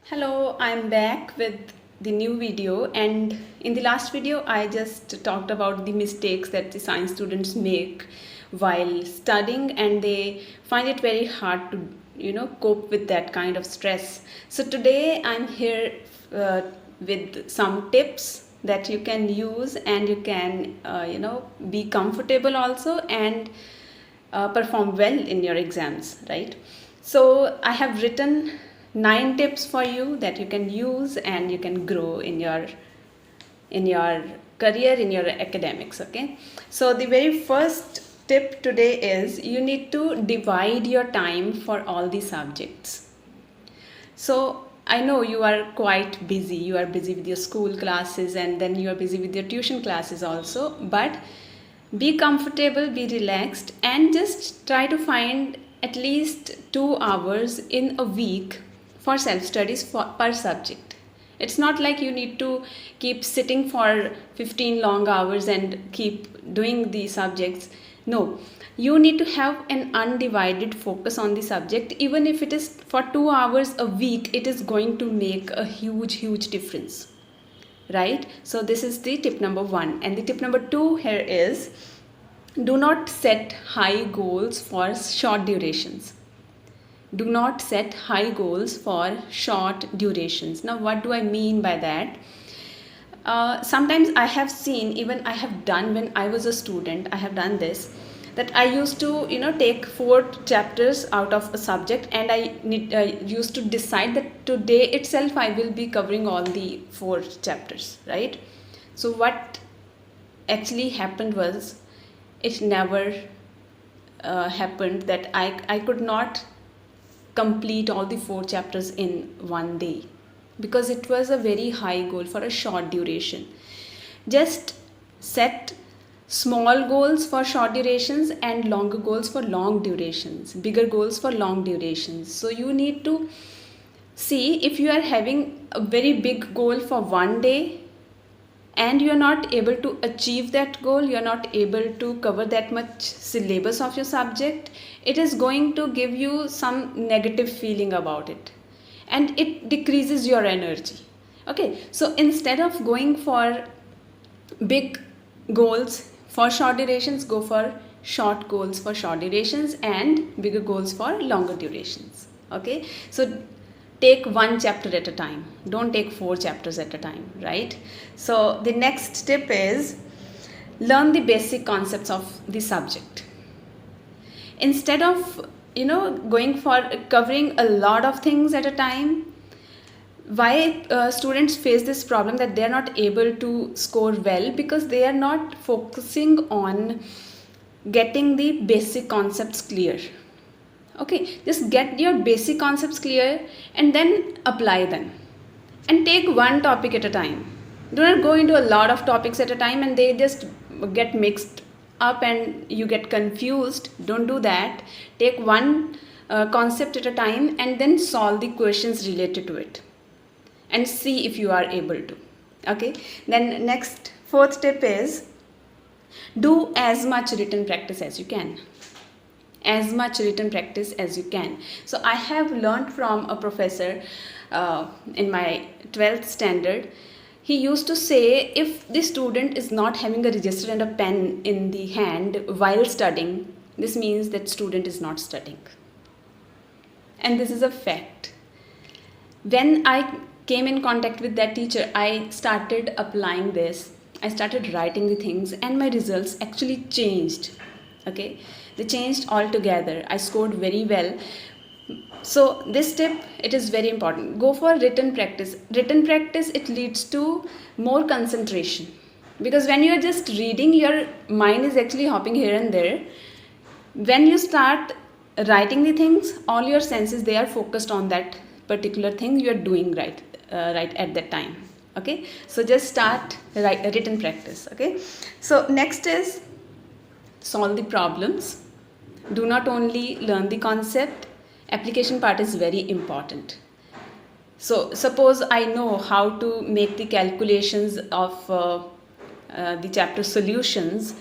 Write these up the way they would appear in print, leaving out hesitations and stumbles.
Hello, I'm back with the new video, and in the last video I just talked about the mistakes that the science students make while studying, and they find it very hard to cope with that kind of stress. So today I'm here with some tips that you can use, and you can be comfortable also, and perform well in your exams, right? So I have written 9 tips for you that you can use and you can grow in your career, in your academics. Okay, so the very first tip today is you need to divide your time for all the subjects. So I know you are quite busy. You are busy with your school classes, and then you are busy with your tuition classes also. But be comfortable, be relaxed, and just try to find at least 2 hours in a week for self studies per subject. It's not like you need to keep sitting for 15 long hours and keep doing the subjects. No, you need to have an undivided focus on the subject. Even if it is for 2 hours a week, it is going to make a huge difference, right? So this is the tip number 1. And the tip number 2 here is, do not set high goals for short durations. Do not set high goals for short durations. Now, what do I mean by that? Sometimes I have seen, even I have done when I was a student, I have done this, that I used to take 4 chapters out of a subject, and I used to decide that today itself I will be covering all the 4 chapters, right? So what actually happened was, it never happened that I could not complete all the 4 chapters in one day, because it was a very high goal for a short duration. Just set small goals for short durations and longer goals for long durations, bigger goals for long durations. So you need to see, if you are having a very big goal for one day and you are not able to achieve that goal, you are not able to cover that much syllabus of your subject, it is going to give you some negative feeling about it, and it decreases your energy. Okay, so instead of going for big goals for short durations, go for short goals for short durations and bigger goals for longer durations. Okay, so take 1 chapter at a time, don't take 4 chapters at a time, right? So the next tip is, learn the basic concepts of the subject. Instead of going for covering a lot of things at a time. Why students face this problem, that they are not able to score well? Because they are not focusing on getting the basic concepts clear. Okay, just get your basic concepts clear and then apply them, and take one topic at a time. Do not go into a lot of topics at a time and they just get mixed up and you get confused. Don't do that. Take one concept at a time and then solve the questions related to it, and see if you are able to. Okay, then next, 4th tip is, do as much written practice as you can. As much written practice as you can. So I have learned from a professor in my 12th standard. He used to say, if the student is not having a register and a pen in the hand while studying, this means that student is not studying. And this is a fact. When I came in contact with that teacher, I started applying this. I started writing the things, and my results actually changed. Okay, they changed altogether. I scored very well. So this tip, it is very important. Go for written practice. Written practice, it leads to more concentration, because when you are just reading, your mind is actually hopping here and there. When you start writing the things, all your senses, they are focused on that particular thing you are doing right at that time. Okay, so just start written practice. Okay, so next is, solve the problems. Do not only learn the concept, application part is very important. So suppose I know how to make the calculations of the chapter solutions,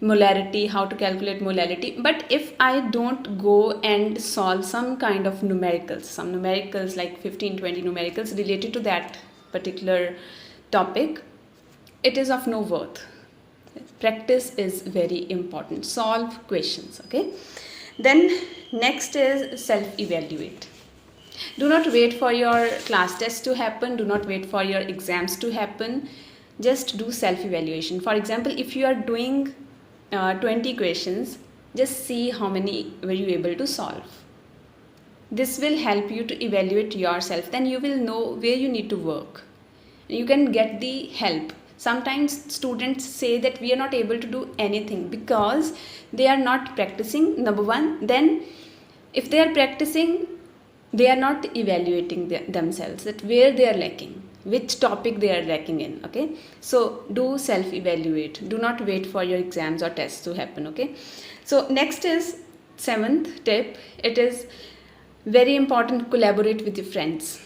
molarity, how to calculate molarity. But if I don't go and solve some kind of numericals like 15-20 numericals related to that particular topic, it is of no worth. Practice is very important. Solve questions. Okay, then next is self-evaluate. Do not wait for your class tests to happen. Do not wait for your exams to happen. Just do self-evaluation. For example, if you are doing 20 questions, just see how many were you able to solve. This will help you to evaluate yourself. Then you will know where you need to work. You can get the help. Sometimes students say that we are not able to do anything because they are not practicing, number one. Then if they are practicing, they are not evaluating themselves, that where they are lacking, which topic they are lacking in. Okay, so do self evaluate. Do not wait for your exams or tests to happen. Okay, so next is 7th tip. It is very important, collaborate with your friends.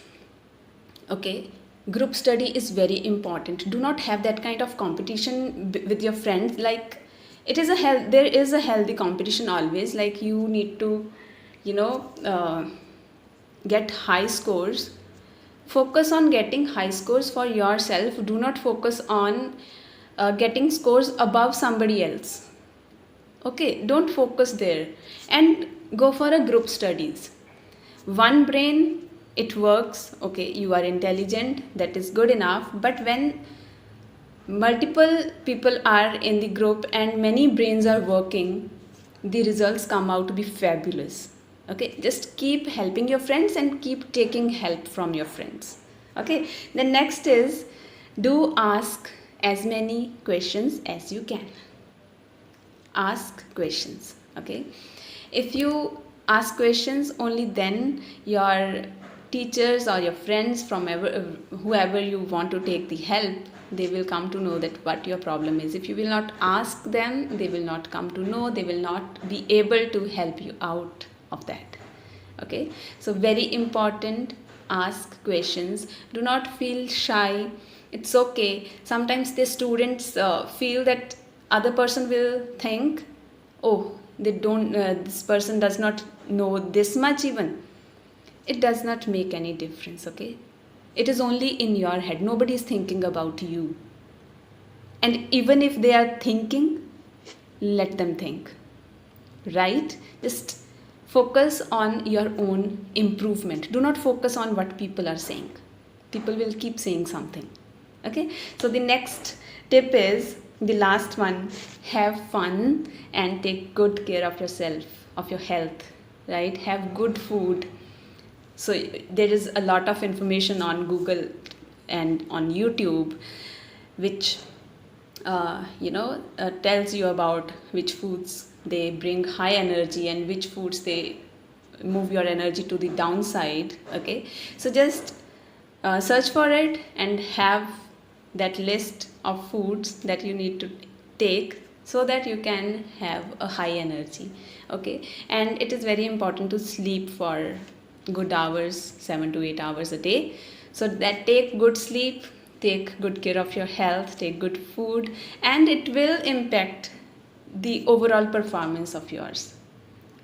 Okay, group study is very important. Do not have that kind of competition with your friends. Like, there is a healthy competition always. Like, you need to get high scores. Focus on getting high scores for yourself. Do not focus on getting scores above somebody else. Okay, don't focus there, and go for a group studies. One brain, it works. Okay, you are intelligent, that is good enough. But when multiple people are in the group and many brains are working, the results come out to be fabulous. Okay, just keep helping your friends and keep taking help from your friends. Okay, the next is, do ask as many questions as you can. Ask questions. Okay, if you ask questions, only then your teachers or your friends, from whoever you want to take the help, they will come to know that what your problem is. If you will not ask them, they will not come to know. They will not be able to help you out of that. Okay, so very important, ask questions. Do not feel shy. It's okay. Sometimes the students feel that other person will think, oh, they don't this person does not know this much even. It does not make any difference. Okay, it is only in your head. Nobody is thinking about you. And even if they are thinking, let them think. Right? Just focus on your own improvement. Do not focus on what people are saying. People will keep saying something. Okay, so the next tip is the last one. Have fun and take good care of yourself, of your health. Right? Have good food. So there is a lot of information on Google and on YouTube which tells you about which foods they bring high energy and which foods they move your energy to the downside. Okay, so just search for it and have that list of foods that you need to take so that you can have a high energy. Okay, and it is very important to sleep for good hours, 7 to 8 hours a day. So that take good sleep, take good care of your health, take good food, and it will impact the overall performance of yours.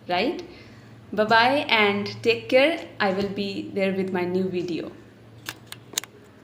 Right? Bye bye and take care. I will be there with my new video.